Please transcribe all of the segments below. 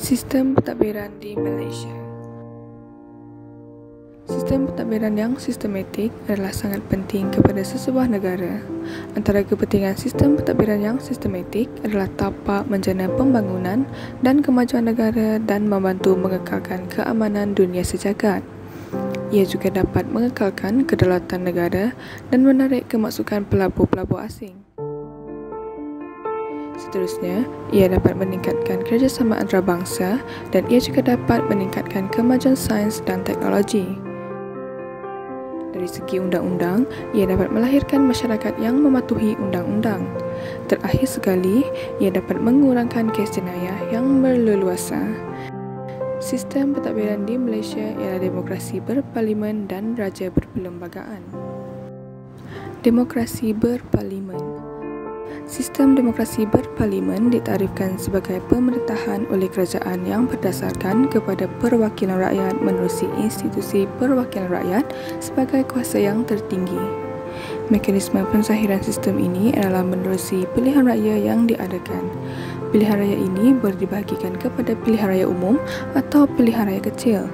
Sistem pentadbiran di Malaysia. Sistem pentadbiran yang sistematik adalah sangat penting kepada sesebuah negara. Antara kepentingan sistem pentadbiran yang sistematik adalah tapak menjana pembangunan dan kemajuan negara dan membantu mengekalkan keamanan dunia sejagat. Ia juga dapat mengekalkan kedaulatan negara dan menarik kemasukan pelabur-pelabur asing. Seterusnya, ia dapat meningkatkan kerjasama antarabangsa dan ia juga dapat meningkatkan kemajuan sains dan teknologi. Dari segi undang-undang, ia dapat melahirkan masyarakat yang mematuhi undang-undang. Terakhir sekali, ia dapat mengurangkan kes jenayah yang berleluasa. Sistem pentadbiran di Malaysia ialah demokrasi berparlimen dan raja berperlembagaan. Demokrasi berparlimen. Sistem demokrasi berparlimen ditarifkan sebagai pemerintahan oleh kerajaan yang berdasarkan kepada perwakilan rakyat menerusi institusi perwakilan rakyat sebagai kuasa yang tertinggi. Mekanisme pensahiran sistem ini adalah menerusi pilihan raya yang diadakan. Pilihan raya ini boleh dibahagikan kepada pilihan raya umum atau pilihan raya kecil.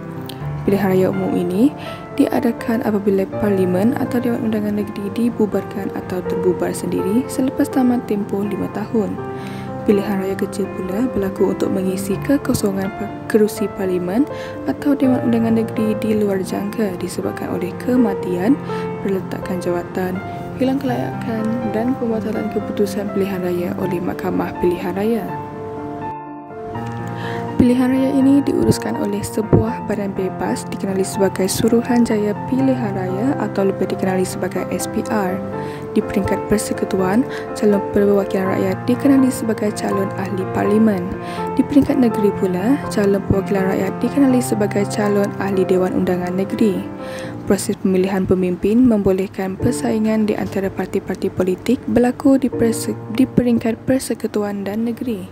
Pilihan raya umum ini diadakan apabila Parlimen atau Dewan Undangan Negeri dibubarkan atau terbubar sendiri selepas tamat tempoh 5 tahun. Pilihan raya kecil pula berlaku untuk mengisi kekosongan kerusi Parlimen atau Dewan Undangan Negeri di luar jangka disebabkan oleh kematian, perletakan jawatan, hilang kelayakan dan pembatalan keputusan pilihan raya oleh Mahkamah Pilihan Raya. Pilihan raya ini diuruskan oleh sebuah badan bebas dikenali sebagai Suruhanjaya Pilihan Raya atau lebih dikenali sebagai SPR. Di peringkat persekutuan, calon perwakilan rakyat dikenali sebagai calon ahli parlimen. Di peringkat negeri pula, calon perwakilan rakyat dikenali sebagai calon ahli Dewan Undangan Negeri. Proses pemilihan pemimpin membolehkan persaingan di antara parti-parti politik berlaku di peringkat persekutuan dan negeri.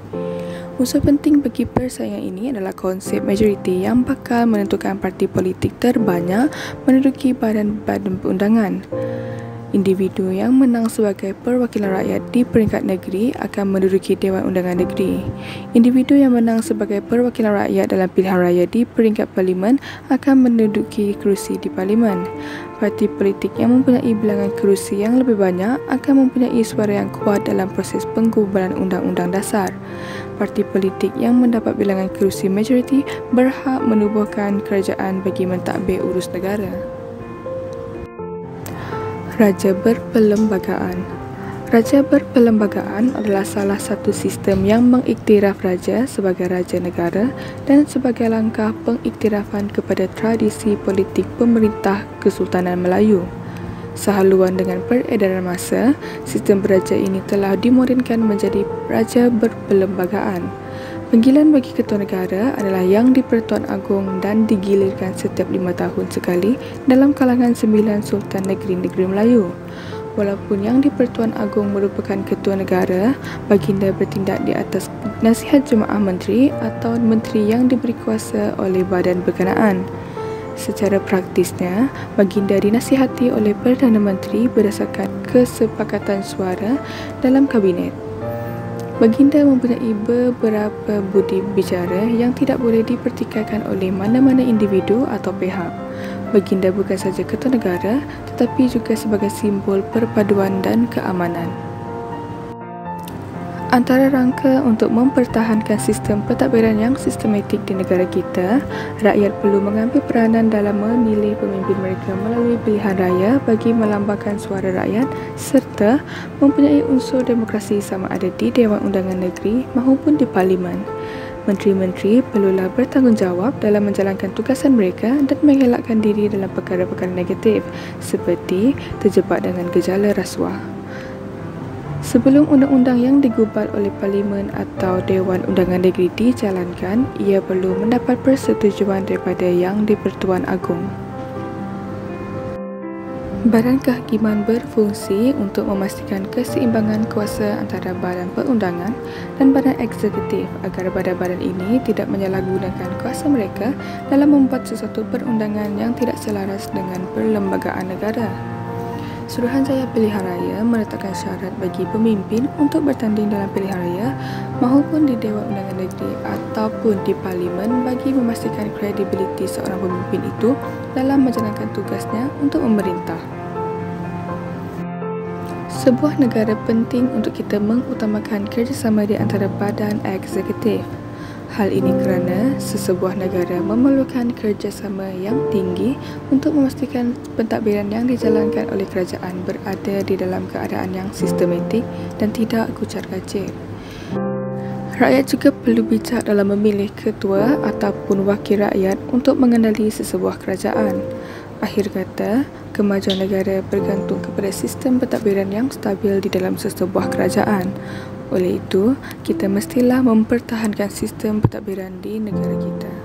Unsur penting bagi persaingan ini adalah konsep majoriti yang bakal menentukan parti politik terbanyak menduduki badan-badan perundangan. Individu yang menang sebagai perwakilan rakyat di peringkat negeri akan menduduki Dewan Undangan Negeri. Individu yang menang sebagai perwakilan rakyat dalam pilihan raya di peringkat parlimen akan menduduki kerusi di parlimen. Parti politik yang mempunyai bilangan kerusi yang lebih banyak akan mempunyai suara yang kuat dalam proses penggubaran Undang-Undang Dasar. Parti politik yang mendapat bilangan kerusi majoriti berhak menubuhkan kerajaan bagi mentadbir urus negara. Raja berperlembagaan. Raja berperlembagaan adalah salah satu sistem yang mengiktiraf raja sebagai raja negara dan sebagai langkah pengiktirafan kepada tradisi politik pemerintah Kesultanan Melayu. Sehaluan dengan peredaran masa, sistem beraja ini telah dimodernkan menjadi raja berperlembagaan. Panggilan bagi ketua negara adalah yang di-Pertuan Agong dan digilirkan setiap 5 tahun sekali dalam kalangan 9 Sultan Negeri-Negeri Melayu. Walaupun yang di-Pertuan Agong merupakan ketua negara, baginda bertindak di atas nasihat jemaah menteri atau menteri yang diberi kuasa oleh badan berkenaan. Secara praktisnya, baginda dinasihati oleh Perdana Menteri berdasarkan kesepakatan suara dalam kabinet. Baginda mempunyai beberapa budi bicara yang tidak boleh dipertikaikan oleh mana-mana individu atau pihak. Baginda bukan sahaja ketua negara tetapi juga sebagai simbol perpaduan dan keamanan. Antara rangka untuk mempertahankan sistem pentadbiran yang sistematik di negara kita, rakyat perlu mengambil peranan dalam memilih pemimpin mereka melalui pilihan raya bagi melambangkan suara rakyat serta mempunyai unsur demokrasi sama ada di Dewan Undangan Negeri maupun di Parlimen. Menteri-menteri perlulah bertanggungjawab dalam menjalankan tugasan mereka dan mengelakkan diri dalam perkara-perkara negatif seperti terjebak dengan gejala rasuah. Sebelum undang-undang yang digubal oleh Parlimen atau Dewan Undangan Negeri dijalankan, ia perlu mendapat persetujuan daripada Yang di-Pertuan Agong. Badan kehakiman berfungsi untuk memastikan keseimbangan kuasa antara badan perundangan dan badan eksekutif agar badan-badan ini tidak menyalahgunakan kuasa mereka dalam membuat sesuatu perundangan yang tidak selaras dengan perlembagaan negara. Suruhanjaya Pilihan Raya meletakkan syarat bagi pemimpin untuk bertanding dalam pilihan raya maupun di Dewan Undangan Negeri ataupun di Parlimen bagi memastikan kredibiliti seorang pemimpin itu dalam menjalankan tugasnya untuk memerintah. Sebuah negara penting untuk kita mengutamakan kerjasama di antara badan eksekutif. Hal ini kerana sesebuah negara memerlukan kerjasama yang tinggi untuk memastikan pentadbiran yang dijalankan oleh kerajaan berada di dalam keadaan yang sistematik dan tidak kucar-kacir. Rakyat juga perlu bijak dalam memilih ketua ataupun wakil rakyat untuk mengendali sesebuah kerajaan. Akhir kata, kemajuan negara bergantung kepada sistem pentadbiran yang stabil di dalam sesebuah kerajaan. Oleh itu, kita mestilah mempertahankan sistem pentadbiran di negara kita.